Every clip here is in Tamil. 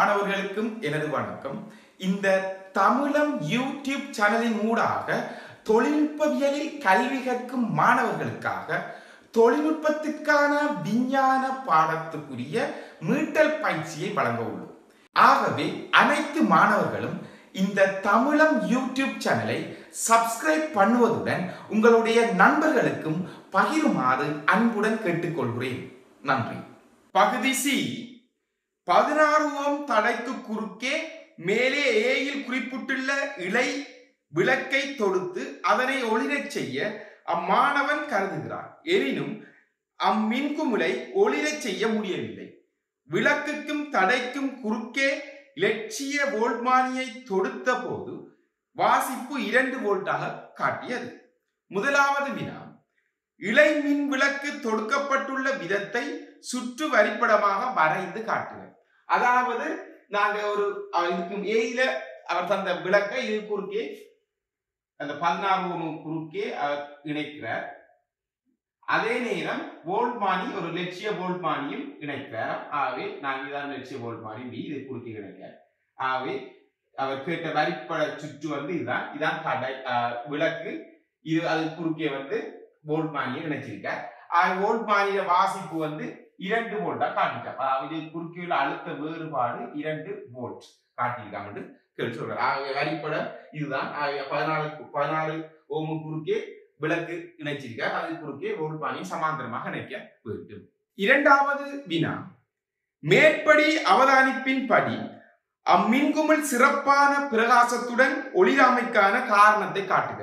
மாணவர்களுக்கும் எனது வணக்கம். இந்த தமிழம் யூடியூப் சேனலின் ஊடாக தொழில்நுட்பவியலில் கல்வி கற்கும் மாணவர்களுக்காக தொழில்நுட்பத்திற்கான விஞ்ஞான பாடத்துக்குரிய மீட்டல் பயிற்சியை வழங்க உள்ளோம். ஆகவே அனைத்து மாணவர்களும் இந்த தமிழம் யூடியூப் சேனலை சப்ஸ்கிரைப் பண்ணுவதுடன் உங்களுடைய நண்பர்களுக்கும் பகிருமாறு அன்புடன் கேட்டுக்கொள்கிறேன். நன்றி. பகுதி சி. 16 ஓம் தடைக்கு குறுக்கே மேலே ஏயில் குறிப்பிட்டுள்ள இழை விளக்கை தொடுத்து அதனை ஒளிரச் செய்ய அம்மாணவன் கருதுகிறார். எனினும் அம்மின்குமுளை ஒளிரச் செய்ய முடியவில்லை. விளக்குக்கும் தடைக்கும் குறுக்கே இலட்சிய வோல்ட்மானியை தொடுத்த போது வாசிப்பு 2 வோல்ட்டாக காட்டியது. முதலாவது வினா, இழை மின் விளக்கு தொடுக்கப்பட்டுள்ள விதத்தை சுற்று வரிப்படமாக வரைந்து காட்டுக. அதாவது நாங்க ஒரு ஏயில அவர் தந்த விளக்கை இது குறுக்கே அந்த 16 ஓம் குறுக்கே இணைக்கிறார். அதே நேரம் வோல்ட்மானி ஒரு லட்சிய வோல்ட்மானியும் இணைக்கிறார். ஆகவே நாங்கள் இதான் லட்சிய வோல்ட்மானி இது குறுக்கே இணைக்கிறார். ஆகவே அவர் கேட்ட வரிப்பட சுற்று இதான் கடை விளக்கு. இது அது குறுக்கே வோல்ட்மானியை இணைச்சிருக்கார். வோல்ட்மானிய வாசிப்பு 2 வோல்ட்டா காட்டிட்டார். அதாவது குறுக்கே உள்ள அழுத்த வேறுபாடு 2 வோல்ட் காட்டியிருக்காங்க சொல்றாரு. ஆகவே வரிப்பட இதுதான். 16 ஓம் குறுக்கே விளக்கு இணைச்சிருக்கார். அது குறுக்கே வோல்ட்மானி சமாந்தரமாக இணைக்க வேண்டும். இரண்டாவது வினா, மேற்படி அவதானிப்பின்படி அம்மின்குமிழ் சிறப்பான பிரகாசத்துடன் ஒளிராமைக்கான காரணத்தை காட்டுக.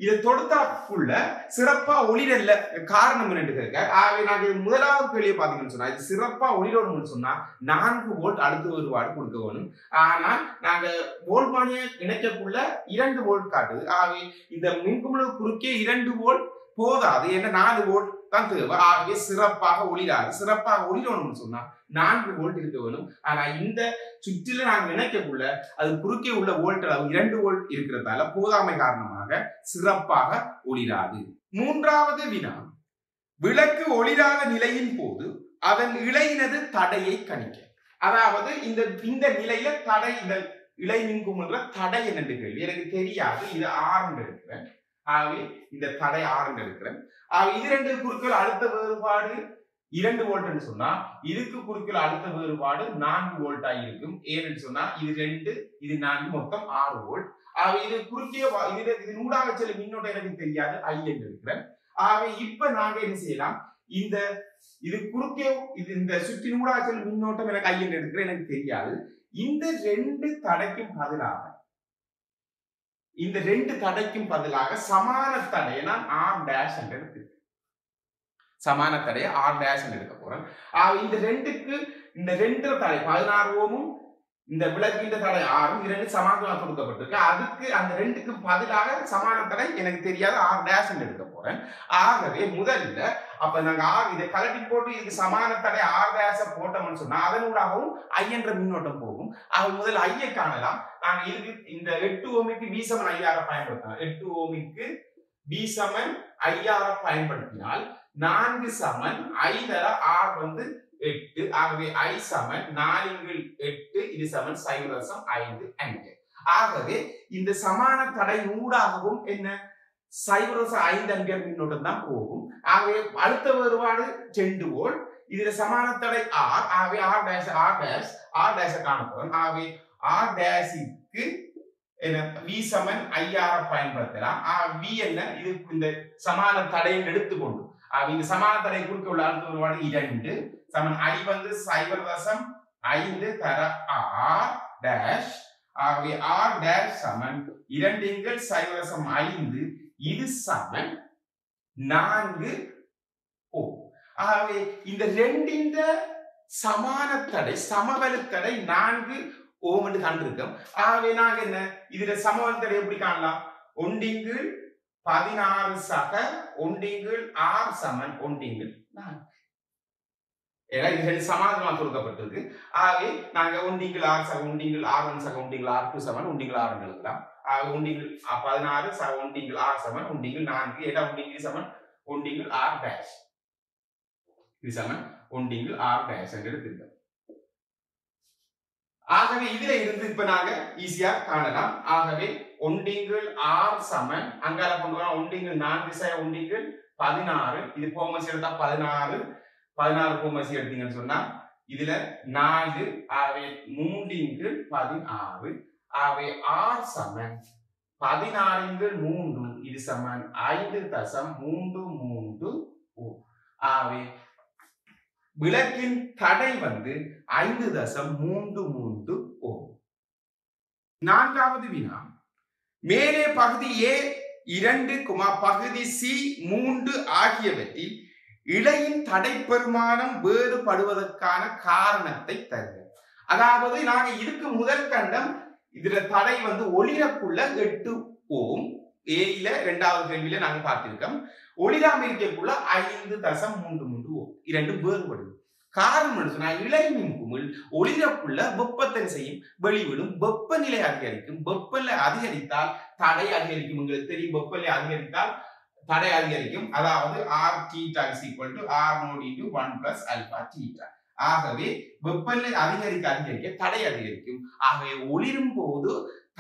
இதை தொடுத்தாக்குள்ள சிறப்பா ஒளிரல்ல காரணம் என்ன? ஆகவே நாங்க முதலாவது கேள்வியை பார்த்தீங்கன்னு சொன்னா இது சிறப்பா ஒளிரணும்னு சொன்னா 4 வோல்ட் அழுத்த வேறுபாடு கொடுக்க வேணும். ஆனால் நாங்க வோல்ட்மானியை இணைக்கக்குள்ள 2 வோல்ட் காட்டுது. ஆகவே இந்த மின்குமிழ் குறுக்கே 2 வோல்ட் போதாது. ஏன்னா 4 வோல்ட் தான் தேவை. ஆகவே சிறப்பாக ஒளிராது. சிறப்பாக ஒளிரணும்னு சொன்னா 4 வோல்ட் இருக்க வேணும். ஆனா இந்த சுற்றில நாங்கள் இணைக்கக்குள்ள அது குறுக்கே உள்ள வோல்ட் அளவு 2 வோல்ட் இருக்கிறதால போதாமை காரணமாக சிறப்பாக ஒளிராது. மூன்றாவது வினா, விளக்கு ஒளிராத நிலையின் போது அதன் இழையினது தடையை கணிக்க. அதாவது இந்த நிலையில தடை, இந்த இழை மின்குமிழ்ற தடை என்னென்று கேள்வி எனக்கு தெரியாது. இது 6 எடுக்கிறேன். ஆகவே இந்த தடை 6 எடுக்கிறேன். இது 2 குறுக்கள் அழுத்த வேறுபாடு 2 வோல்ட் சொன்னா இதுக்கு குறுக்கில் அழுத்த வேறுபாடு 4 வோல்ட்டா இருக்கும். ஏன்னு சொன்னா இது 2 இது 4 மொத்தம் 6 வோல்ட். இது குறுக்கே இது நூடாக செல்லும் மின்னோட்டம் எனக்கு தெரியாது, I என்று இருக்கிறேன். இப்ப நாங்க என்ன செய்யலாம், இது குறுக்கே இந்த சுற்றி நூடாக செல்லும் மின்னோட்டம் எனக்கு I என்று எடுக்கிறேன், எனக்கு தெரியாது. இந்த 2 தடைக்கும் பதிலாக சமான தடையை நான் R' என்று எடுக்கிறேன். சமான தடையை R' எடுக்க போறேன். இந்த 2க்கு இந்த 2 தடை 16 ஓமும் இந்த விளக்கின் தடை 6 2 சமாந்தரமாக கொடுக்கப்பட்டிருக்கு. அதுக்கு அந்த 2க்கு பதிலாக சமான தடை எனக்கு தெரியாத R' எடுக்க போறேன். ஆகவே முதல்ல அப்ப நாங்க இதை கலட்டி போட்டு இதுக்கு சமான தடை R' போட்டோம்னு சொன்னா அதனூடாகவும் I என்ற மின்னோட்டம் போகும். முதல் ஐயை காணலாம். நாங்க இதுக்கு இந்த 8 ஓமிக்கு V = IR பயன்படுத்தலாம். 8 ஓமிக்கு V = IR பயன்படுத்தினால் 4 I தர R 8. ஆகவே I = 4 × 8 இது 0.5 ஆம்பியர். ஆகவே இந்த சமான தடை ஊடாகவும் என்ன 0.5 ஆம்பியர் மின்னோட்டம் தான் போகும். ஆகவே அழுத்த வேறுபாடு 2 வோல்ட். இதுல சமான தடை R. ஆகவே R' காணப்படும். ஆகவே R' என்ன V = IR பயன்படுத்தலாம். V என்ன இது இந்த சமான தடையை எடுத்துக்கொண்டு இந்த சமான தடை குறுக்க உள்ள அழுத்த வேறுபாடு 2 I 0.5 தர R'. ஆகவே R' = 2 × 0.5 இது 4 ஓம். ஆகவே இந்த 2 சமான தடை சமவெளி தடை 4 ஓம் என்று கண்டிருக்கோம். ஆகவே நாங்க என்ன இதுல சமவெளி தடை எப்படி காணலாம்? 1 × 16 சக 1 × R = 1 × 4. இது சமாந்தரமாக கொடுக்கப்பட்டிருக்கு. ஆகவே நாங்க 1 × R சக 1 × R1 சக 1 × R2 = 1 × R எழுதலாம். 1 × 16 சக 1 × R = 1 × 4. ஏன்னா 1 × 1 × R'. இது 1 × R' என்று எடுத்துக்கிறோம். ஆகவே இதுல இருந்து இப்ப நாங்க ஈஸியா காணலாம். ஆகவே ஒன்றிங்கள் R சமன் அங்கால கொண்டு வர ஒன்றிங்கள் 4 திசை ஒன்றிங்கள் 16 இது கோமசி எடுத்தா 16 கோமசி எடுத்தீங்கன்னு சொன்னா இதுல 4 ஆகவே 3×16 ஆகவே R சமன் 16×3 இது சமன் 5.33 ஆகவே விளக்கின் தடை வந்து 5.33 ஓம். நான்காவது வினா மேலே பகுதி A 2, பகுதி C 3 ஆகியவற்றில் இழையின் தடை பெருமானம் வேறுபடுவதற்கான காரணத்தை தருக. அதாவது நாங்க இதுக்கு முதல் கண்டம் இதுல தடை வந்து ஒளிரக்குள்ள 8 ஓம். ஏல இரண்டாவது கேள்வியில நாங்க பார்த்திருக்கோம். ஒளிராம இருக்கக்குள்ள 5.33 ஓம். இரண்டும் வேறுபடுது. காரணம் சொன்னா இழை மின்குமிழ் ஒளிரக்குள்ள வெப்பத்தை செய்யும், வெளிவிடும், வெப்பநிலை அதிகரிக்கும். வெப்பநிலை அதிகரித்தால் தடை அதிகரிக்கும். உங்களுக்கு தெரியும், வெப்பநிலை அதிகரித்தால் தடை அதிகரிக்கும். அதாவது R theta is equal to R mod into 1 plus alpha theta. ஆகவே வெப்பநிலை அதிகரிக்க தடை அதிகரிக்கும். ஆகவே ஒளிரும் போது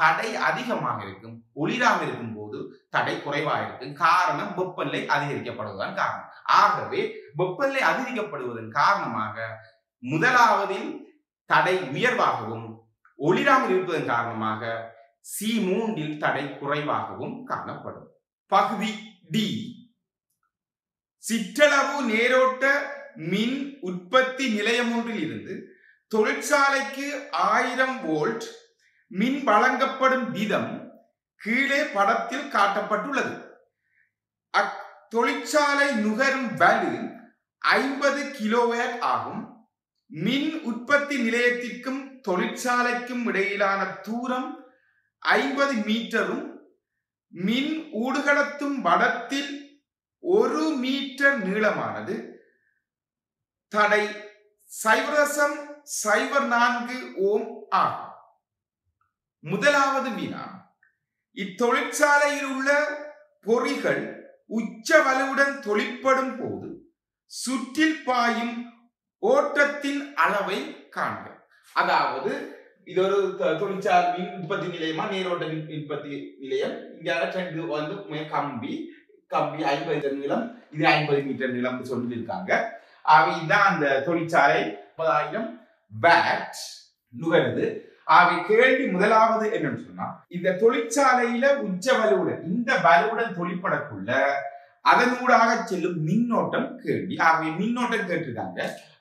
தடை அதிகமாக இருக்கும், ஒளிராமல் இருக்கும் போது தடை குறைவாக இருக்கும். காரணம் வெப்பநிலை அதிகரிக்கப்படுவதன் காரணம். ஆகவே வெப்பநிலை அதிகரிக்கப்படுவதன் காரணமாக முதலாவதில் தடை உயர்வாகவும் ஒளிராமல் இருப்பதன் காரணமாக C3 தடை குறைவாகவும் காணப்படும். பகுதி D சிற்றளவு நேரோட்ட மின் உற்பத்தி நிலையம் ஒன்றில் இருந்து தொழிற்சாலைக்கு 1000 வோல்ட் மின் வழங்கப்படும் விதம் கீழே படத்தில் காட்டப்பட்டுள்ளது. தொழிற்சாலை நுகரும் வலு 50 கிலோவாட் ஆகும். மின் உற்பத்தி நிலையத்திற்கும் தொழிற்சாலைக்கும் இடையிலான தூரம் 50 மீட்டரும் மின் ஊடுகடத்தும் வடத்தில் 1 மீட்டர் நீளமானது. தடை 0.04 ஓம் ஆகும். முதலாவது வினா இத்தொழிற்சாலையில் உள்ள பொறிகள் உச்ச வலுவுடன் தொழிற்படும் போது சுற்றில் பாயும் ஓட்டத்தின் அளவை காண்க. அதாவது இது ஒரு தொழிற்சாலை மின் உற்பத்தி நிலையமா, நீரோட்ட உற்பத்தி நிலையம். இங்க வந்து கம்பி 50 நீளம், இது 50 மீட்டர் நீளம் சொல்லியிருக்காங்க. இதுதான் அந்த தொழிற்சாலை 30,000 வாட் நுகருது. ஆகவே கேள்வி முதலாவது என்னன்னு சொன்னா, இந்த தொழிற்சாலையில உச்ச வலுவுடன் இந்த வலுவுடன் தொழிற்படக்குள்ள அதனூடாக செல்லும் மின்னோட்டம் கேள்வி. ஆகவே மின்னோட்டம் கேட்டிருக்காங்க.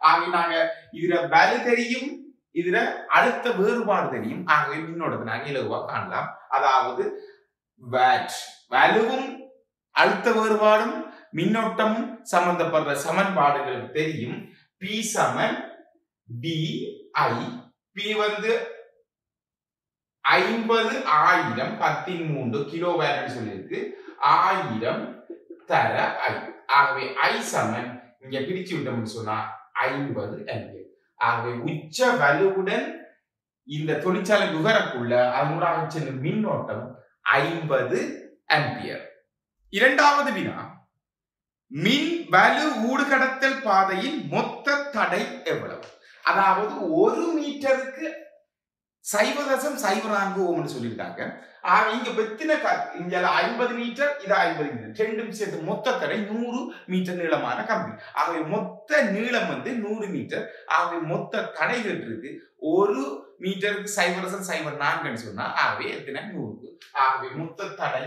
ஆகவே நாங்க இதுல வலு தெரியும், இதுல அழுத்த வேறுபாடு தெரியும். ஆகவே மின்னோட்டத்தை நாங்க இலகுவா காணலாம். அதாவது வலுவும் அழுத்த வேறுபாடும் மின்னோட்டமும் சம்பந்தப்படுற சமன்பாடுகளுக்கு தெரியும். P சமன் BI. P வந்து 50,000 10 கிலோவாட் சொல்லியிருக்கு. 1000 தர I. ஆகவே I சமன் இங்க பிரிச்சு விட்டோம்னு சொன்னா 50 ஆம்பியர். ஆகவே உச்ச வலுவுடன் இந்த தொழிற்சாலை நுகரக்குள்ள அதனூடாக செல்லும் மின்னோட்டம் 50 ஆம்பியர். இரண்டாவது வினா மின் வலு ஊடுகடத்தல் பாதையின் மொத்த தடை எவ்வளவு? அதாவது 1 மீட்டருக்கு 0.04 ஓம்னு சொல்லியிருக்காங்க. இங்க பெத்தின இங்க 50 மீட்டர், இது 50 மீட்டர், ரெண்டும் சேர்த்து மொத்த தடை 100 மீட்டர் நீளமான கம்பி. ஆகவே மொத்த நீளம் வந்து 100 மீட்டர். ஆகவே மொத்த தடைகள் இருக்கு 1 மீட்டருக்கு 0.04 சொன்னா ஆகவே எத்தனை 100. ஆகவே மொத்த தடை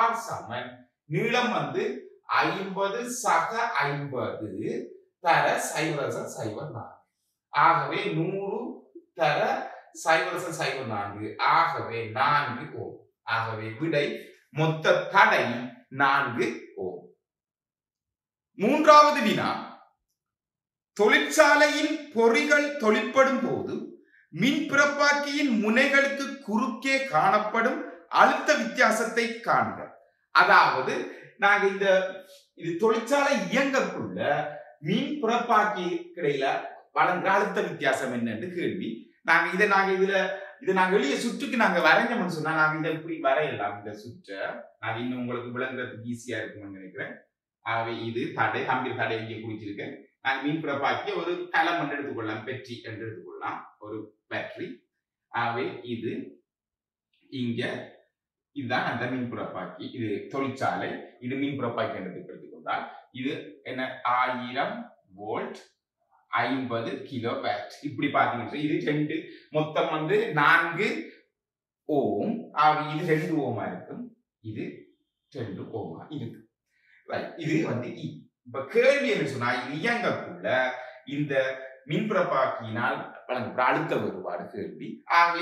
R சமன் நீளம் வந்து 50 சக 50 தர 0.04. ஆகவே 100 தர 0.04. ஆகவே 4 ஓம். ஆகவே விடை மொத்த தடை 4 ஓம். மூன்றாவது வினா தொழிற்சாலையின் பொறிகள் தொழிற்படும் போது மின் பிறப்பாக்கியின் முனைகளுக்கு குறுக்கே காணப்படும் அழுத்த வித்தியாசத்தை காண்க. அதாவது நாங்க இது தொழிற்சாலை இயங்கக்குள்ள மின் பிறப்பாக்கி இடையில வழங்குற அழுத்த வித்தியாசம் என்னன்னு கேள்வி. இதை வெளியே சுற்றுக்கு நாங்க வரைஞ்சோம்னு சொன்னா நாங்க இதை இப்படி வரையலாம். இந்த சுற்றை நான் இன்னும் உங்களுக்கு விளங்குறதுக்கு ஈஸியா இருக்கும்னு நினைக்கிறேன். ஆகவே இது தடை, கம்பி தடை இங்கே குறிச்சிருக்கேன். நாங்க மின் பிறப்பாக்கிய ஒரு கலம் என்று எடுத்துக்கொள்ளலாம், பெட்ரி என்று எடுத்துக்கொள்ளலாம், ஒரு பேட்டரி. ஆகவே இது இங்க இதுதான் அந்த மின்புறப்பாக்கி. இது தொழிற்சாலை, இது மின்புறப்பாக்கி என்று எடுத்துக்கொண்டால் இது என்ன 1000 வோல்ட் 50 கிலோ வாட். இப்படி பாத்தீங்கன்னா இது 2 மொத்தம் 4 ஓம். இது 2 ஓமா இருக்கும், இது 2 ஓமா இருக்கு. இது இப்ப கேள்வி என்ன சொன்னா, இயங்கக்குள்ள இந்த மின்புறப்பாக்கியினால் வழங்கப்பட அழுத்த வேறுபாடு கேள்வி.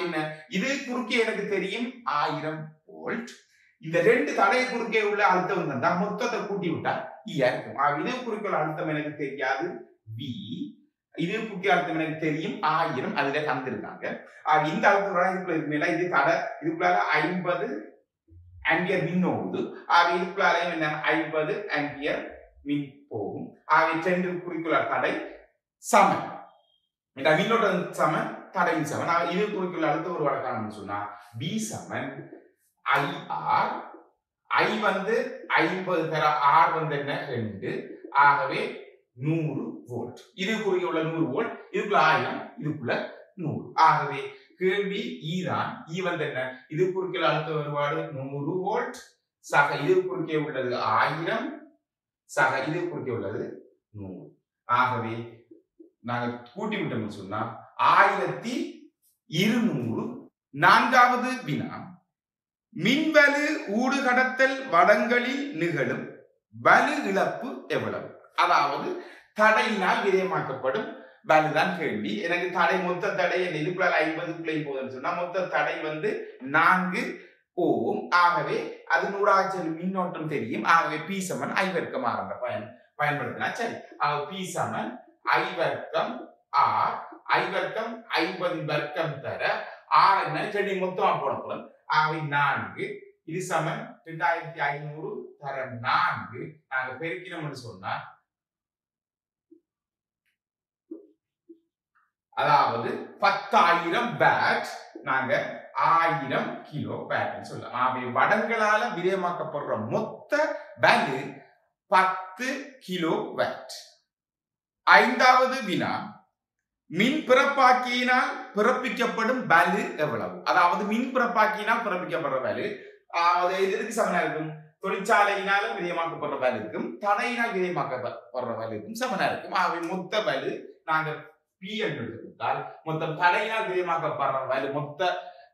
என்ன இது குறுக்கே எனக்கு தெரியும் 1000 வோல்ட். இந்த 2 தடை குறுக்கே உள்ள அழுத்தம் வந்தா மொத்தத்தை கூட்டி விட்டா இருக்கும். இது குறுக்கே உள்ள அழுத்தம் எனக்கு தெரியாது V. இது குறுக்கே அழுத்தம் எனக்கு தெரியும் 1000. அதுல தந்திருக்காங்க. இந்த அழுத்தம் மேல இது தடை, இதுக்குள்ளால 50 ஆம்பியர் மின் ஓடுது. இதுக்குள்ளால என்ன 50 ஆம்பியர் மின் போகும். 2 குறிக்குள்ள தடை சமன். மின்னோட்டம் சமன், தடையின் சமன். இது குறிக்குள்ள அழுத்த ஒரு வழக்கானு சொன்னா B சமன் IR. I 50 தர R என்ன 2. ஆகவே 100 வோல்ட். இது குறுக்கே உள்ள 100 வோல்ட், இதுக்குள்ள 1000, இதுக்குள்ள 100. ஆகவே கேள்வி ஈதான். என்ன இது குறுக்கே அழுத்த வேறுபாடு 100 வோல்ட் சக இது குறுக்கே உள்ளது 1000 சக இது குறுக்கே உள்ளது 100. ஆகவே நாங்க கூட்டி விட்டோம்னு சொன்னா 1200. நான்காவது வினா, மின்வலு ஊடுகடத்தல் வடங்களில் நிகழும் வலு இழப்பு எவ்வளவு? அதாவது தடையினால் விதயமாக்கப்படும் வலுதான் கேள்வி. எனக்கு தடை மொத்த தடை இதுக்குள்ள 50 போதுன்னு சொன்னா மொத்த தடை 4 ஓம். ஆகவே அது 100 செல்லும் மின்னோட்டம் தெரியும். ஆகவே P சமன் I வர்க்கம் R என்ற பயன்படுத்தினா சரி. P சமன் I வர்க்கம் R. I வர்க்கம் 50 வர்க்கம் தர R என்ன செடி மொத்தமா போட போறோம். ஆகவே 4. இது சமன் 2500 தர 4. நாங்க பெருக்கினோம்னு சொன்னா அதாவது 10,000 வாட். நாங்க 1000 கிலோ வாட் சொல்லலாம். ஆகவே வடங்களால விதயமாக்கப்படுற மொத்த வலு 10 கிலோ வாட். ஐந்தாவது வினா, மின் பிறப்பாக்கியினால் பிறப்பிக்கப்படும் வலு எவ்வளவு? அதாவது மின் பிறப்பாக்கியினால் பிறப்பிக்கப்படுற வலு எதற்கு சமனா இருக்கும்? தொழிற்சாலையினாலும் விதயமாக்கப்படுற வலு இருக்கும், தடையினால் விதயமாக்கப்படுற வலு இருக்கும் சமனா இருக்கும். ஆகவே மொத்த வலு நாங்க P என்று எடுத்துக்கிட்டால் மொத்தம் தடையினால் விதயமாக்கப்படுற வலு, மொத்த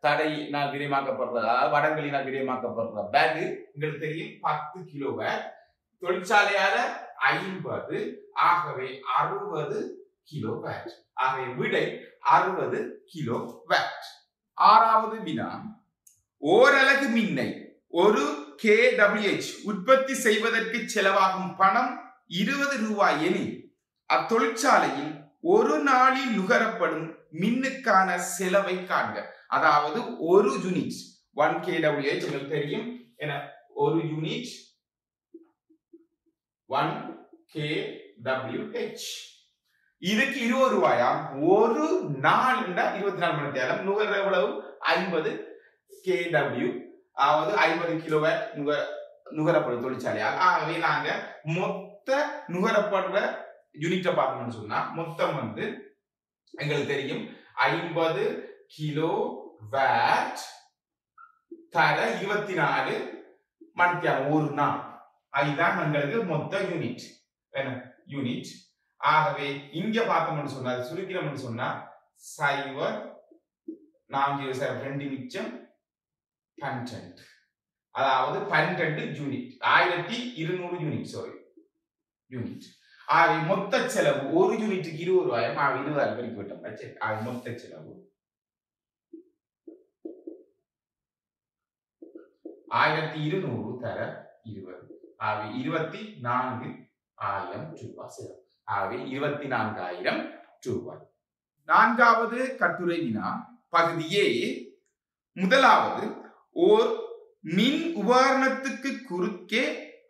தடையினால் விதயமாக்கப்படுற வடங்களினால் விதயமாக்கப்படுற வலு உங்களுக்கு தெரியும் 10 கிலோ வாட். தொழிற்சாலையால 50. ஆகவே 60 கிலோ வாட். ஆகவே விடை 60 கிலோ வாட். ஆறாவது வினா, ஓரலகு மின்னை 1 kWh உற்பத்தி செய்வதற்கு செலவாகும் பணம் 20 ரூபாய் எனில் அத்தொழிற்சாலையில் ஒரு நாளில் நுகரப்படும் மின்னுக்கான செலவை காண்க. அதாவது ஒரு யூனிட் 1 kWh உங்களுக்கு தெரியும் என ஒரு யூனிட் 1 kWh. இதுக்கு 20 ரூபாயாம். ஒரு நாள் 24 மணி நேரம் நுகர எவ்வளவு 50 kW. அதாவது 50 கிலோவாட் நுகரப்படும் தொழிற்சாலையால். ஆகவே நாங்க மொத்த நுகரப்படுற யூனிட்டை பார்த்தோம்னு சொன்னா மொத்தம் எங்களுக்கு தெரியும் 50 கிலோ வாட் தர 24 மணித்தியாலம் ஒரு நாள். அதுதான் எங்களுக்கு மொத்த யூனிட் யூனிட். ஆகவே இங்க பார்த்தோம்னு சொன்னா சுருக்கிறோம்னு சொன்னா 0 4 2 மிச்சம் 12. அதாவது 12 யூனிட் 1200 யூனிட் யூனிட். ஆகவே மொத்த செலவு ஒரு யூனிட்டுக்கு 20 ரூபாயும் 20 பெருக்கி விட்டோம். சரி, ஆகவே மொத்த செலவு 1200 தர 20. ஆகவே 24,000 ரூபாய் செலவு. ஆகவே 24,000 ரூபாய். நான்காவது கட்டுரை வினா பகுதியே. முதலாவது, ஓர் மின் உபகரணத்துக்கு குறுக்கே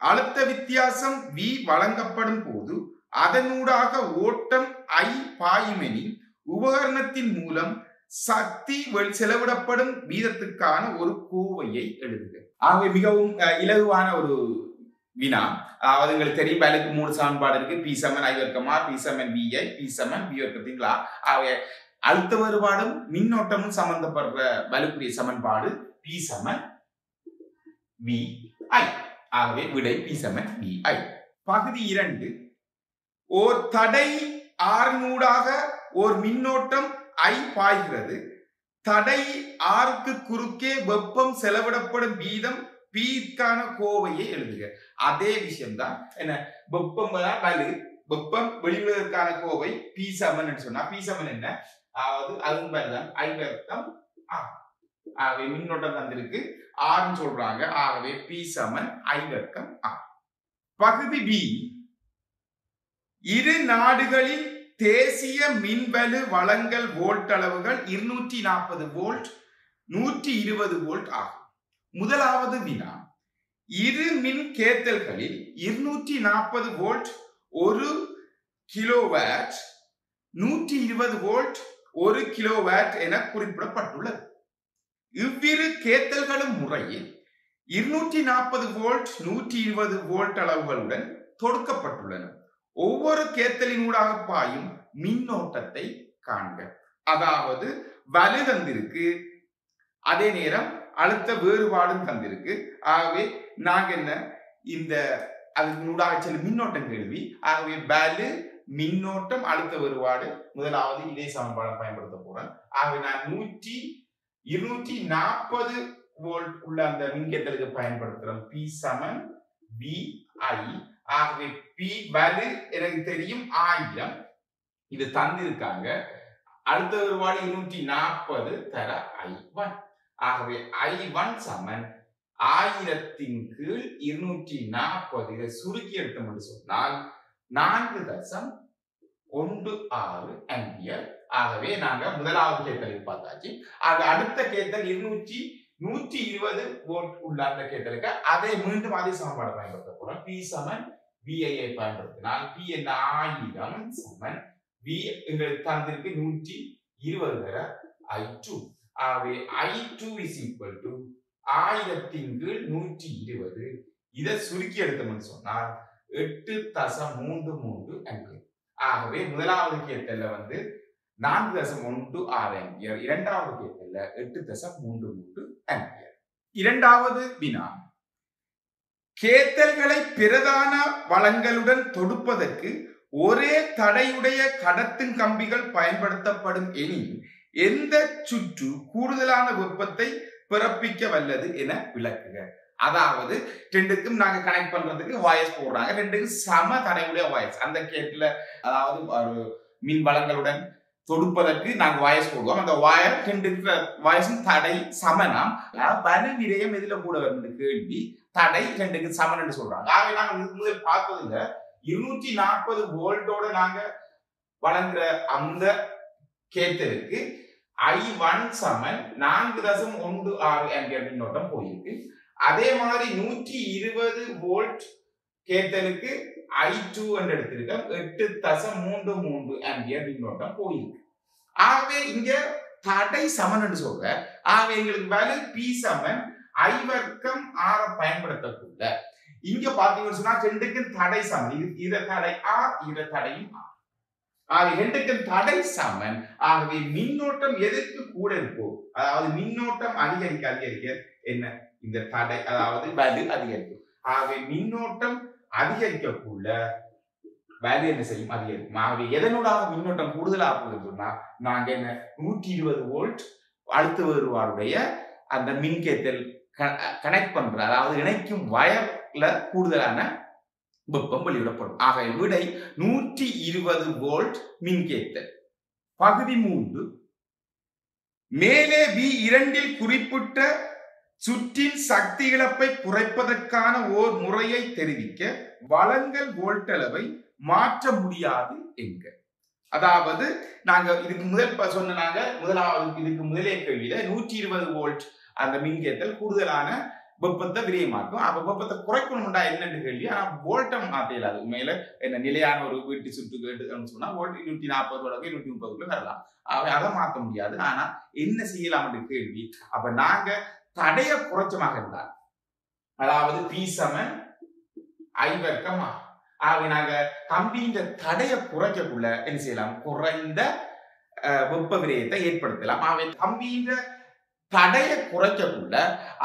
அழுத்த வித்தியாசம் V வழங்கப்படும் போது அதனூடாக ஓட்டம் I பாயுமெனில் உபகரணத்தின் மூலம் சக்தி செலவிடப்படும் வீதத்துக்கான ஒரு கோவையை எழுதுக. ஆகவே மிகவும் இலகுவான ஒரு வினா. அதாவது உங்களுக்கு தெரியும் வேலைக்கு 3 சமன்பாடு இருக்கு. P சமன் I வர்க்கம் R, P சமன் VI, P சமன் V வர்க்கத்தின் லா. ஆகவே அழுத்த வேறுபாடும் மின்னோட்டமும் சம்பந்தப்படுற வலுக்குரிய சமன்பாடு P சமன் VI. ஆகவே விடை P சமன் VI. பகுதி 2. ஓர் தடை ஆறினூடாக ஓர் மின்னோட்டம் I பாய்கிறது. தடை ஆறுக்கு குறுக்கே வெப்பம் செலவிடப்படும் வீதம் P-க்கான கோவையை எழுதுக. அதே விஷயம்தான். என்ன வெப்பம் வலு, வெப்பம் வெளிவிடுவதற்கான கோவை P சமன் சொன்னா P சமன் என்ன? அதாவது அதுவும் மாதிரிதான் I வெப்பம் ஆகவே மின்னோட்டம் தந்திருக்கு ஆறுன்னு சொல்றாங்க. ஆகவே P சமன் I வெப்பம் ஆ. பகுதி B. இரு நாடுகளின் தேசிய மின்வலு வழங்கல் வோல்ட் அளவுகள் 240 வோல்ட் 120 வோல்ட் ஆகும். முதலாவது வினா, இரு மின் கேத்தல்களில் 240 வோல்ட் 1 கிலோவாட் 120 வோல்ட் 1 கிலோவாட் என குறிப்பிடப்பட்டுள்ளது. இவ்விரு கேத்தல்களும் முறையில் 240 வோல்ட் 120 வோல்ட் அளவுகளுடன் தொடுக்கப்பட்டுள்ளன. ஒவ்வொரு கேத்தலினூடாக பாயும் மின்னோட்டத்தை காண்க. அதாவது வலு தந்திருக்கு, அதே நேரம் அழுத்த வேறுபாடும் தந்திருக்கு. ஆகவே நாங்க என்ன இந்த அதனூடாக செல்லும் மின்னோட்டம் கேள்வி. ஆகவே வலு மின்னோட்டம் அழுத்த வேறுபாடு முதலாவது இதே சமன்பாடு பயன்படுத்த போறேன். ஆகவே நான் 240 வோல்ட் உள்ள அந்த மின்கேத்தலுக்கு பயன்படுத்துறோம். P சமன் VI. ஆகவே P வலு எனக்கு தெரியும் 1000. இது தந்திருக்காங்க. அடுத்த வேறுபாடு 240 தர I1. ஆகவே I1 சமன் 1000 கீழ் 240. இதை சுருக்கி எடுத்தோம் என்று சொன்னால் 4.16 ஆம்பியர். ஆகவே நாங்க முதலாவது கேத்தலுக்கு பார்த்தாச்சு. ஆக அடுத்த கேத்தல் 120 வோல்ட் உள்ள அந்த கேத்தலுக்கு அதை மீண்டும் அதே சமன்பாடு பயன்படுத்த போறோம். P சமன் VI பயன்படுத்தினால் P என்ன 1000 சமன் V எங்களுக்கு தந்திருக்கு 120 தர I2. ஆகவே I2 is equal to 1000 கீழ் 120. இதை சுருக்கி எடுத்தோம்னு சொன்னால் 8.33 ஆம்பியர். ஆகவே முதலாவது கேத்தல்ல 4.16 ஆம்பியர், இரண்டாவது கேத்தல்ல 8.33 ஆம்பியர். இரண்டாவது வினா, கேத்தல்களை பிரதான வளங்களுடன் தொடுப்பதற்கு ஒரே தடையுடைய கடத்தும் கம்பிகள் பயன்படுத்தப்படும் எனில் எந்த சுற்று கூடுதலான வெப்பத்தை பிறப்பிக்க வல்லது என விளக்குக. அதாவது ரெண்டுக்கும் நாங்க கனெக்ட் பண்றதுக்கு வயர்ஸ் போடுறாங்க. ரெண்டுக்கும் சம தடையுடைய வயர்ஸ். அந்த கேட்ல அதாவது ஒரு மின் வளங்களுடன் தொடுப்பதற்கு நாங்க வயர்ஸ் போடுவோம். அந்த வயர் ரெண்டு வயசும் தடை சமனம். வலு விரயம் எதுல கூட வருது கேள்வி. தடை ரெண்டுக்கு சமன் என்று சொல்றாங்க. ஆகவே நாங்க முதல் பார்த்ததுல 240 வோல்ட்டோட நாங்க வழங்குற அந்த கேத்தலுக்கு I1 சமன் 4.16 ஆம்பியர் மின்னோட்டம் போயிருக்கு. அதே மாதிரி 120 வோல்ட் கேத்தலுக்கு I2 என்று எடுத்திருக்கோம். 8.33 ஆம்பியர் மின்னோட்டம் போயிருக்கு. ஆகவே இங்க தடை சமன் என்று சொல்ற. ஆகவே எங்களுக்கு வலு P சமன் I வர்க்கம் R பயன்படுத்தக்கூட. இங்க பாத்தீங்கன்னு சொன்னா ரெண்டுக்கும் தடை சமன். இத தடை R, இத தடையும் R. ஆகவே ரெண்டுக்கும் தடை சமன். ஆகவே மின்னோட்டம் எதற்கு கூட இருக்கோ, அதாவது மின்னோட்டம் அதிகரிக்க அதிகரிக்க என்ன இந்த தடை அதாவது வலு அதிகரிக்கும். ஆகவே மின்னோட்டம் அதிகரிக்கக்குள்ள வலு என்ன செய்யும், அதிகரிக்கும். ஆகவே எதனூடாக மின்னோட்டம் கூடுதலாக போகுதுன்னு சொன்னா நாங்க என்ன 120 வோல்ட் அழுத்த வேறுபாடுடைய அந்த மின்கேத்தல் கனெக்ட் பண்ற அதாவது இணைக்கும் வயர்ல கூடுதலான வெப்பம் வெளியிடப்படும். ஆகவே விடை 120 வோல்ட் மின்கேத்தல். பகுதி 3. மேலே V2 குறிப்பிட்ட சுற்றின் சக்தி இழப்பை குறைப்பதற்கான ஓர் முறையை தெரிவிக்க வழங்கல் வோல்ட் அளவை மாற்ற முடியாது என்க. அதாவது நாங்க இதுக்கு முதல் சொன்னாங்க முதலாவது இதுக்கு முதலே கேள்வியில 120 வோல்ட் அந்த மின்கேத்தல் கூடுதலான வெப்பத்தை விரயமாக்கும். அப்ப வெப்பத்தை குறைக்கணும்டா என்னன்னு கேள்வி. ஆனா வோல்ட்டம் மாத்தையில அது மேல என்ன நிலையான ஒரு வீட்டு சுற்று சொன்னா வோல்ட் 240 230 வரலாம். அதை மாற்ற முடியாது. ஆனா என்ன செய்யலாம் கேள்வி. அப்ப நாங்க தடைய குறைச்சமாக இருந்தால் அதாவது P சமன் I வர்க்கம் ஆகவே நாங்க கம்பியின் தடைய குறைக்கக்குள்ள என்ன செய்யலாம், குறைந்த வெப்ப விரயத்தை ஏற்படுத்தலாம். அவை கம்பியின் தடையை குறைக்கக்குள்ள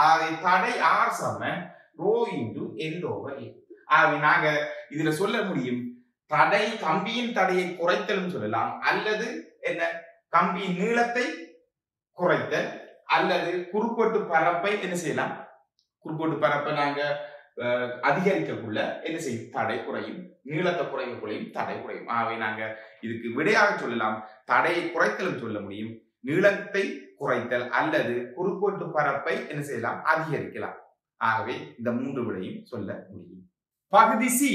அதை தடை ஆர் சமன் ரோ இன்டு எல் ஓவர் ஏ. நாங்க இதுல சொல்ல முடியும் தடை கம்பியின் தடையை குறைத்தலும் சொல்லலாம், அல்லது என்ன கம்பியின் நீளத்தை குறைத்தல், அல்லது குறுக்கோட்டு பரப்பை என்ன செய்யலாம், குறுக்கோட்டு பரப்பை நாங்க அதிகரிக்கக்குள்ள என்ன செய்யும் தடை குறையும், நீளத்தை குறையும் தடை குறையும். ஆகவே நாங்க இதுக்கு விடையாக சொல்லலாம் தடையை குறைத்தலும் சொல்ல முடியும், நீளத்தை குறைத்தல் அல்லது குறுக்கோட்டு பரப்பை என்ன செய்யலாம் அதிகரிக்கலாம். ஆகவே இந்த 3 விடையும் சொல்ல முடியும். பகுதி சி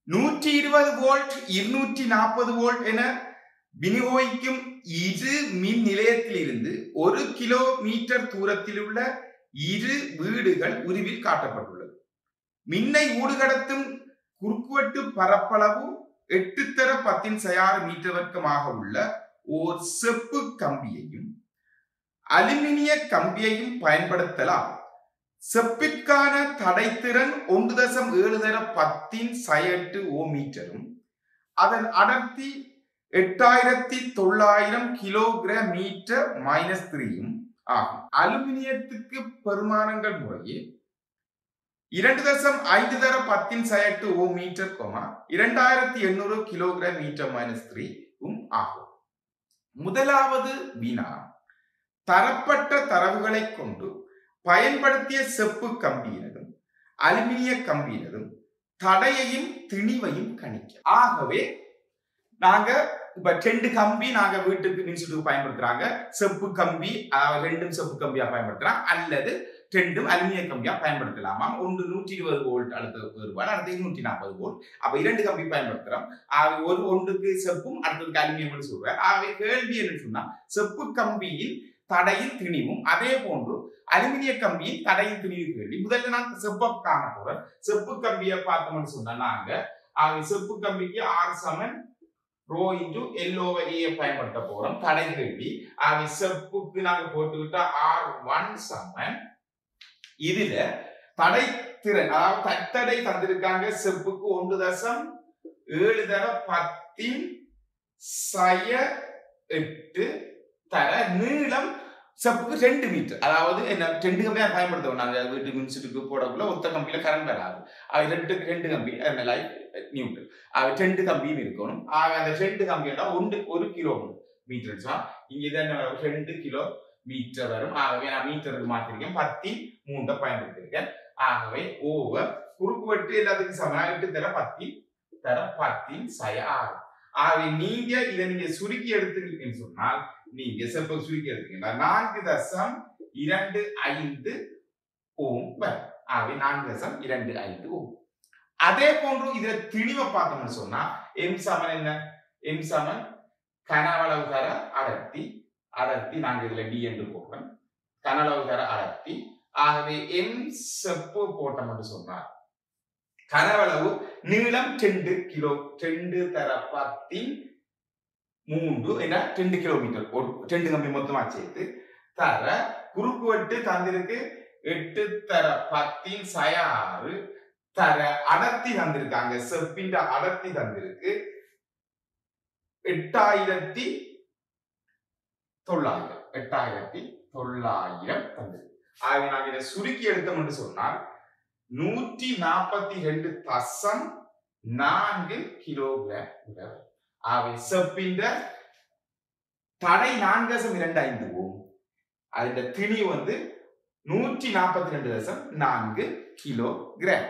120 வோல்ட் 240 வோல்ட் என விநியோகிக்கும் இரு மின் நிலையத்தில் இருந்து 1 கிலோமீட்டர் தூரத்தில் உள்ள இரு வீடுகள் உருவில் காட்டப்பட்டுள்ளது. மின்னை ஊடுகடத்தும் குறுக்குவெட்டு பரப்பளவு 8x10⁶ மீட்டர் வர்க்கமாக உள்ள ஓர் செப்பு கம்பியையும் அலுமினிய கம்பியையும் பயன்படுத்தலாம். செப்பிற்கான தடைத்திறன் 1.7x10⁸ ஓமீட்டரும் அதன் அடர்த்தி 8900 கிலோகிராம் மீட்டர் -3 ஆகும். அலுமினியத்துக்கு பெருமானங்கள் முறையே 2.5x10⁸ ஓமீட்டர் 2800 கிலோகிராம் மீட்டர் -3 ஆகும். முதலாவது வினா தரப்பட்ட தரவுகளை கொண்டு பயன்படுத்திய செப்பு கம்பியினதும் அலுமினிய கம்பியினதும் தடையையும் திணிவையும் கணிக்க. ஆகவே நாங்க இப்ப 2 கம்பி நாங்க வீட்டுக்கு மின்சுற்றுக்கு பயன்படுத்துறாங்க. செப்பு கம்பி ரெண்டும் செப்பு கம்பியா பயன்படுத்துறாங்க, அல்லது 2 அலுமினிய கம்பியா பயன்படுத்தலாமா. ஒன்று 120 வோல்ட் அடுத்த வேறுபாடு, அடுத்து 240 வோல்ட். அப்ப 2 கம்பி பயன்படுத்துறோம். ஒன்றுக்கு செப்பும் அடுத்ததுக்கு அலுமினியம் சொல்றேன். ஆகவே கேள்வி என்ன சொன்னா செப்பு கம்பியில் தடையின் திணிவும் அதே போன்று அலுமினிய கம்பியின் தடையின் திணிவு கேள்வி. முதல்ல நான் செப்பை காண போறேன். செப்பு கம்பியை பார்த்தோம்னு சொன்னா நாங்க செப்பு கம்பிக்கு R சமன் ரோ இன்டு எல் ஓவர் ஏ பயன்படுத்த போறோம். தடை கேள்வி. செப்புக்கு நாங்க போட்டுக்கிட்டா R1 சமன் இதுல தடை திறன் அதாவது தட்டடை தந்திருக்காங்க செப்புக்கு 1.7x10⁸ தர நீளம் செப்புக்கு 2 மீட்டர். அதாவது என்ன 2 கம்பியா பயன்படுத்துவோம் நாங்க வீட்டு மின்சுற்றுக்கு போடக்குள்ள ஒத்த கம்பியில கரண்ட் வராது. அது 2 கம்பி நியூட்ரல். 2 கம்பியும் இருக்கணும். அந்த 2 கம்பியோட 1 கிலோமீட்டர் இங்க இதான் 2 கிலோ மீட்டர் வரும். ஆகவே நான் மீட்டருக்கு மாத்திருக்கேன், 10⁻³ பயன்படுத்திருக்கேன். ஆகவே ஓவர் குறுக்குவெட்டு எல்லாத்துக்கும் சமம் 8x10⁸. ஆகவே நீங்க இதை நீங்க சுருக்கி எடுத்துக்கிட்டீங்கன்னு சொன்னால் நீங்க செப்பை சுருக்கி எடுத்தீங்கன்னா 4.25 ஓம் வரும். ஆகவே 4.25 ஓம். அதே போன்று இதை திணிவை பார்த்தோம்னு சொன்னா எம் சமன் என்ன, எம் சமன் கனவளவு தர அடர்த்தி. நாங்க இதுல டி என்று போடுறோம். கனளவு தர அடர்த்தி. ஆகவே எம் செப்பு போட்டோம்னு சொன்னா கனவளவு நீளம் 2 கிலோ 2x10⁻³ என்ன 2 கிலோமீட்டர். 2 கம்பி மொத்தமா சேர்த்து தர குறுக்குவெட்டு தந்திருக்கு 8x10⁶. தர அடர்த்தி தந்திருக்காங்க, செப்பின் அடர்த்தி தந்திருக்கு 8900 தந்திருக்கு. ஆகவே நாங்க இதை சுருக்கி எடுத்தோம்னு சொன்னால் 142.4 கிலோகிராம். ஆகவே செப்பின் தடை 4.25 ஓம், அதோட திணி 142.4 கிலோகிராம்.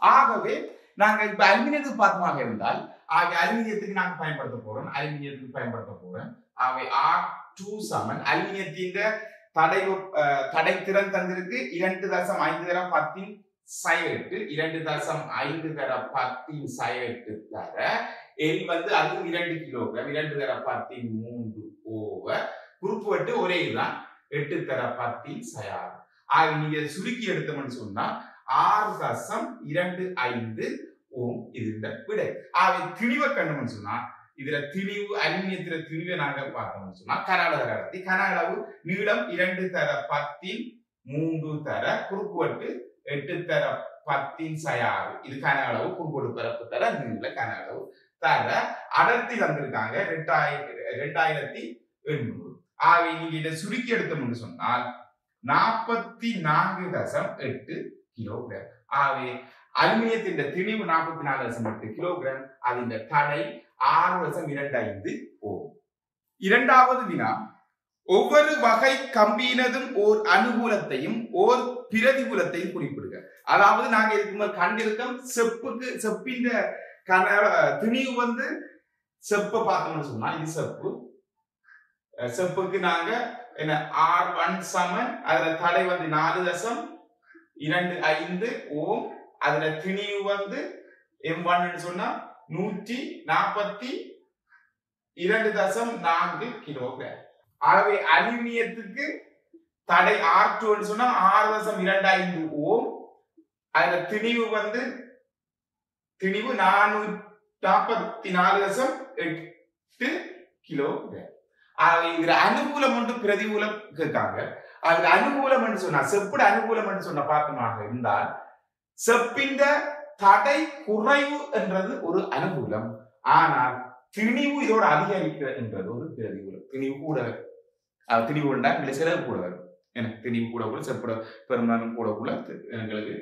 ஆகவே நாங்க இப்ப அலுமினியத்துக்கு பார்த்தமாக இருந்தால் அலுமினியத்துக்கு நாங்க பயன்படுத்த போறோம். ஆகவே R2 சமன் அலுமினியத்தின் தடை திறன் தந்திருக்கு 2.5x10⁸. 2.5x10⁸ தர எல் அது 2 கிலோகிராம். 2x10⁻³ ஓவர் குறுக்குவெட்டு ஒரே இதுதான் 8x10⁸. ஆக நீங்க சுருக்கி எடுத்தோம்னு சொன்னா 6.25 ஓம் இதுல விடை. ஆகவே திணிவை கண்டோம்னு சொன்னா இதுல திணிவு அலுமினியத்தில திணிவை நாங்க பார்த்தோம்னு சொன்னா கனஅளவு அடர்த்தி. கனஅளவு நீளம் 2x10⁻³ தர குறுக்குவெட்டு 8x10⁸. இது கனஅளவு குறுக்கோடு பரப்பு தர நீள கனஅளவு தர அடர்த்தி தந்திருக்காங்க 2800. ஆகவே நீங்க இதை சுருக்கி எடுத்தோம்னு சொன்னால் 44.8 கிலோகிராம். ஆகவே அலுமினியத்தின் திணிவு 44.8 கிலோகிராம். அதன் தடை 6.25 ஓம். இரண்டாவது வினா, ஒவ்வொரு வகை கம்பியினதும் ஓர் அனுகூலத்தையும் ஓர் பிரதிகூலத்தையும் குறிப்பிடுக. அதாவது நாங்க இதுக்கு கண்டிருக்கோம் செப்பின் திணிவு வந்து செப்ப பார்த்தோம்னு சொன்னா இது செப்புக்கு நாங்க என்ன R1 சமன், அதுல தடை வந்து 4.25 ஓம், அதுல திணிவு வந்து M1 சொன்னா 142.4 கிலோகிராம். ஆகவே அலுமினியத்துக்கு தடை R2 சொன்னா 6.25 ஓம், அதுல திணிவு வந்து 444.8 கிலோகிராம். இதுல அனுகூலம் ஒன்று பிரதிகூலம் கேட்காங்க. அதுல அனுகூலம் சொன்னா செப்பிட அனுகூலம் சொன்ன பார்த்தமாக இருந்தால் செப்பின் தடை குறைவு என்றது ஒரு அனுகூலம், ஆனால் திணிவு இதோட அதிகரிக்க என்றது ஒரு பிரதிகூலம். திணிவு கூட திணிவு உண்டா எங்களுக்கு செலவு கூட வரும். எனக்கு திணிவு கூட செப்பிட பெரும்பாலும் கூட எங்களுக்கு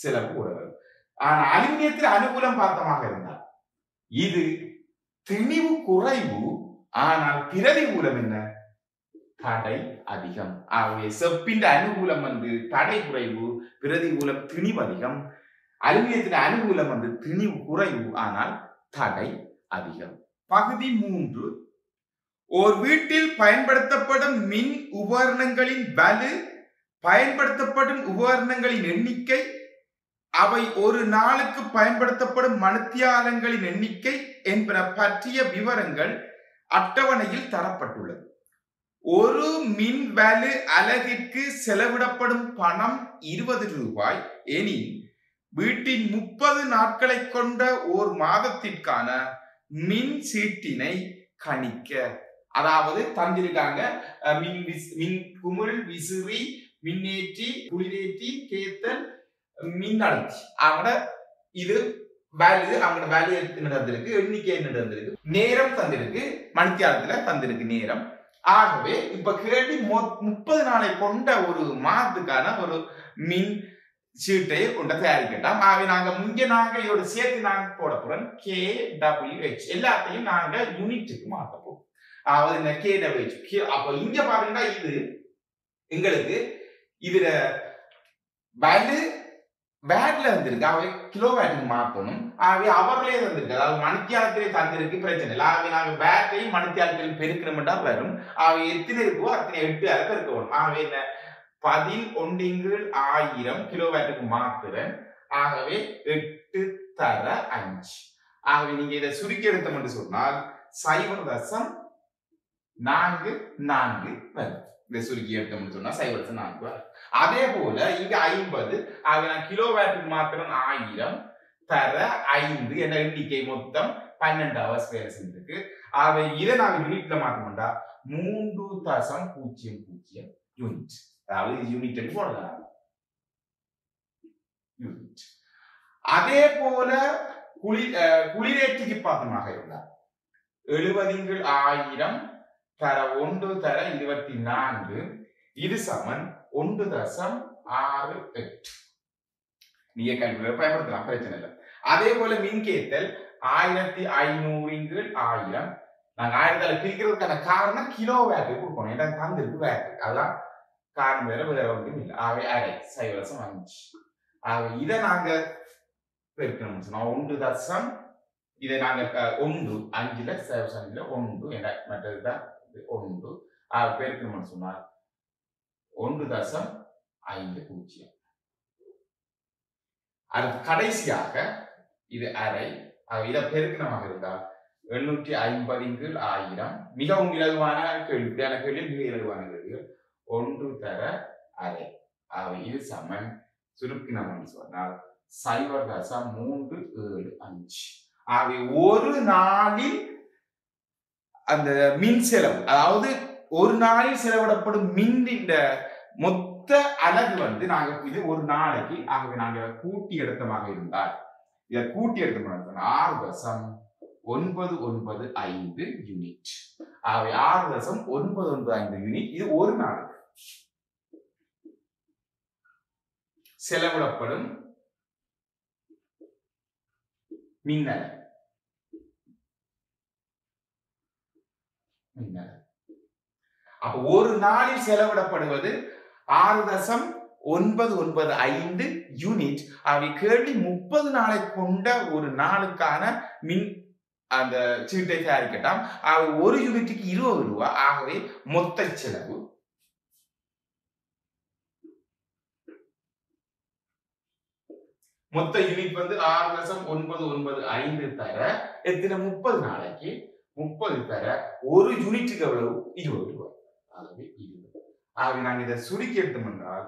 செலவு கூட வரும். ஆனா அலுமினியத்தில் அனுகூலம் பார்த்தமாக இருந்தால் இது திணிவு குறைவு, ஆனால் பிரதிகூலம் என்ன தடை அதிகம். ஆகவே செப்பின் அனுகூலம் வந்து தடை குறைவு, பிரதிகூலம் திணிவு அதிகம். அலுமினியத்தின் அனுகூலம் வந்து திணிவு குறைவு, ஆனால் தடை அதிகம். பகுதி 3, ஒரு வீட்டில் பயன்படுத்தப்படும் மின் உபகரணங்களின் வலு, பயன்படுத்தப்படும் உபகரணங்களின் எண்ணிக்கை, அவை ஒரு நாளுக்கு பயன்படுத்தப்படும் மணித்தியாலங்களின் எண்ணிக்கை என்பன பற்றிய விவரங்கள் அட்டவணையில் தரப்பட்டுள்ளது. ஒரு மின் வலு அலகிற்கு செலவிடப்படும் பணம் 20 ரூபாய் எனில் வீட்டின் 30 நாட்களை கொண்ட ஓர் மாதத்திற்கான மின் சீட்டினை கணிக்க. அதாவது தந்திருக்காங்க மின் குமிழ், விசிறி, மின்னேற்றி, குளிரேற்றி, கேத்தல், மின்னழுத்தி. அவங்களோட இது வேல்யூ, அவங்களோட வேல்யூ நடந்திருக்கு, எண்ணிக்கை நடந்திருக்கு, நேரம் தந்திருக்கு, மணித்தியாலத்துல தந்திருக்கு நேரம். ஆகவே இப்ப கேள்வி 30 நாளை கொண்ட ஒரு மாதத்துக்கான ஒரு மின் சீட்டை கொண்ட தயாரிக்கலாம். ஆகவே நாங்க இதோட சேர்த்து நாங்க போட போறோம் KWH. எல்லாத்தையும் நாங்க யூனிட்டுக்கு மாற்ற போறோம். அதாவது இந்த KWH. அப்ப இங்க பாருங்கன்னா இது எங்களுக்கு இதுல வேல்யூ வேட்ல வந்திருக்கு. ஆகவே கிலோ வேட்டுக்கு மாற்றணும். ஆகவே அவர்களே வந்திருக்கு, அதாவது மணித்தியாலத்திலே தந்திருக்கு, பிரச்சனை இல்லை. ஆகவே நாங்கள் வேட்டையும் மணித்தியாலத்திலும் பெருக்கணும்டா வரும். ஆகவே எத்தனை இருக்கோ அத்தனை 8 பெருக்க வரும். ஆகவே என்ன 11/1000 கிலோ வேட்டுக்கு மாத்துறேன். ஆகவே 8 தர 5. ஆகவே நீங்க இதை சுருக்கி எடுத்தோம் சொன்னால் 0.44 வரும். இதை சுருக்கி எடுத்தோம்னு சொன்னா 0.4 வரும். அதே போல இங்க 50, ஆக நான் கிலோ வேட்டுக்கு மாத்திரம் 1000 தர 5 என்ற எண்ணிக்கை மொத்தம் 12 hours வேலை செஞ்சிருக்கு. ஆகவே இதை நாங்க யூனிட்ல மாற்றோம்டா 3.00 யூனிட். அதாவது யூனிட் போடலாம். யூனிட். அதே போல குளிரேற்றிக்கு பார்த்தமாக இருந்தால் 70/1000 தர 1 தர 24, இது சமன் 1.68. நீங்க கால்குலேட்டர் பயன்படுத்தலாம், பிரச்சனை இல்லை. அதே போல மின்கேத்தல் 1500/1000. நாங்க 1000 பிரிக்கிறதுக்கான காரணம் கிலோ வேட்டு கொடுக்கணும். ஏன்னா தந்திருக்கு வேட்டு, அதான் காரணம், வேற ஒன்றும் இல்லை. ஆகவே அரை 0.5. ஆகவே இதை நாங்க பெருக்கணும்னு சொன்னா 1. இதை நாங்க 1 5ல 1 என மற்றதுதான் 1 பெருக்கணும்னு சொன்னால் 1.50. அடுத்து கடைசியாக இது அரை. இதை பெருக்கணமாக இருந்தால் 750/1000. மிகவும் இலகுவான கேள்வி, இப்படியான கேள்வி மிக இலகுவான கேள்விகள். 1 தர அரை. இது சமன் சுருக்கினம்னு சொன்னால் 0.375. ஆகவே ஒரு நாளில் அந்த மின் செலவு, அதாவது ஒரு நாளில் செலவிடப்படும் மின் மொத்த அலகு வந்து நாங்க இது ஒரு நாளைக்கு. ஆகவே நாங்க கூட்டி எடுத்தமாக இருந்தால் இதை கூட்டி எடுத்தோம்னா 6.3 995 யூனிட். ஆகவே 6.995 யூனிட். இது ஒரு நாள் செலவிடப்படும் மின்னல். அப்ப ஒரு நாளில் செலவிடப்படுவது 6.995 யூனிட். அவை கேள்வி 30 நாளை கொண்ட ஒரு நாளுக்கான மின் அந்த சீட்டை தயாரிக்கலாம். ஒரு யூனிட்டுக்கு 20 ரூபாய். ஆகவே மொத்த செலவு மொத்த யூனிட் 6.995 தர எத்தனை 30 நாளைக்கு 30 தர ஒரு யூனிட்டுக்கு எவ்வளவு 20 ரூபாய். ஆகவே 20. ஆகவே நாங்கள் இதை சுருக்கி எடுத்தோம் என்றால்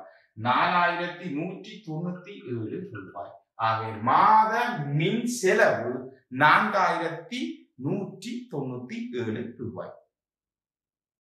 4197 ரூபாய். ஆகவே மாத மின் செலவு 4197 ரூபாய்.